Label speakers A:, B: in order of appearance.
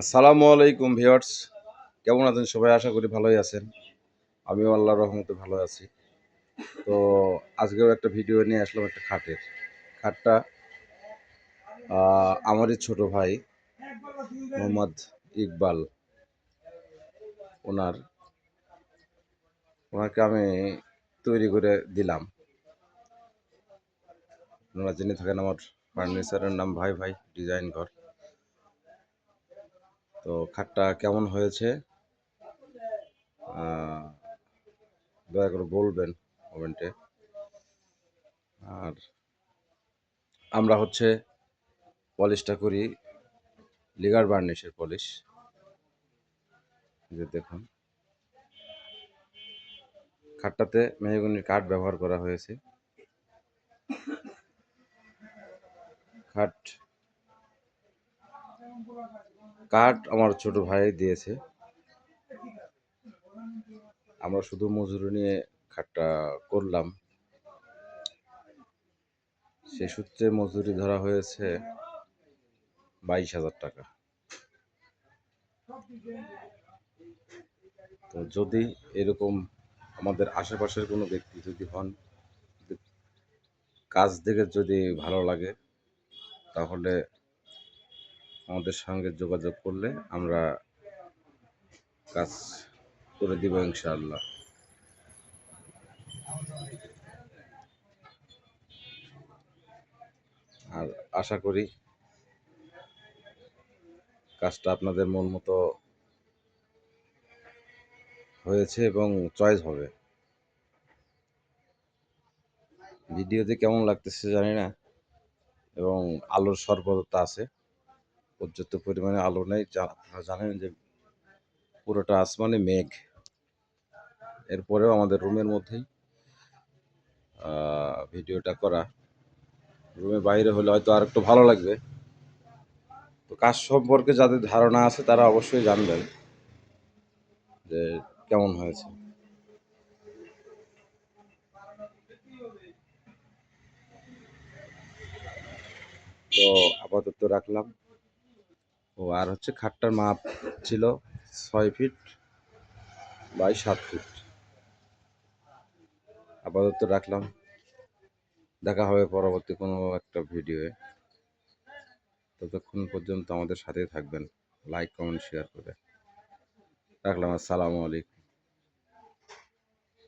A: আসসালামু আলাইকুম ভিউয়ার্স, কেমন আছেন সবাই? আশা করি ভালোই আছেন। আমিও আল্লাহর রহমতে ভালো আছি। তো আজকেও একটা ভিডিও নিয়ে আসলাম একটা খাটের। খাটটা আমারই ছোট ভাই মোহাম্মদ ইকবাল ওনার ওনাকে আমি তৈরি করে দিলাম। ওনারা জেনে থাকেন আমার ফার্নিচারের নাম ভাই ভাই ডিজাইন ঘর। তো খাটটা কেমন হয়েছে দয়া করে বলবেন কমেন্টে। আর আমরা পলিশটা করি লিগার বার্নিশের পলিশ। যে দেখুন, খাটটাতে মেহগনির কাঠ ব্যবহার করা হয়েছে। কাঠ আমার ছোট ভাই দিয়েছে, আমরা শুধু মজুরি নিয়ে খাটটা করলাম। সে সূত্রে মজুরি ধরা হয়েছে 22,000 টাকা। তো যদি এরকম আমাদের আশেপাশের কোনো ব্যক্তি যদি হন, কাজ দেখে যদি ভালো লাগে, তাহলে আমাদের সঙ্গে যোগাযোগ করলে আমরা কাজ করে দিব ইনশাআল্লাহ। আর আশা করি কাজটা আপনাদের মন মতো হয়েছে এবং চয়েস হবে। ভিডিওতে কেমন লাগতেছে জানি না, এবং আলোর স্বল্পতা আছে, পর্যাপ্ত পরিমাণে আলো নেই। আপনারা জানেন যে পুরোটা আসমানে মেঘ। এরপরেও আমাদের রুমের মধ্যেই ভিডিওটা করা। রুমের বাইরে হলে হয়তো আর একটু ভালো লাগবে। তো কাজ সম্পর্কে যাদের ধারণা আছে তারা অবশ্যই জানবেন যে কেমন হয়েছে। তো আপাতত রাখলাম। আর খাটটার মাপ ছিল 6 ফিট বাই 7 ফিট। আপাতত রাখলাম। দেখা হবে পরবর্তী কোনো একটা ভিডিওয়ে। ততক্ষণ পর্যন্ত আমাদের সাথেই থাকবেন। লাইক, কমেন্ট, শেয়ার করে রাখলাম। আসসালামু আলাইকুম।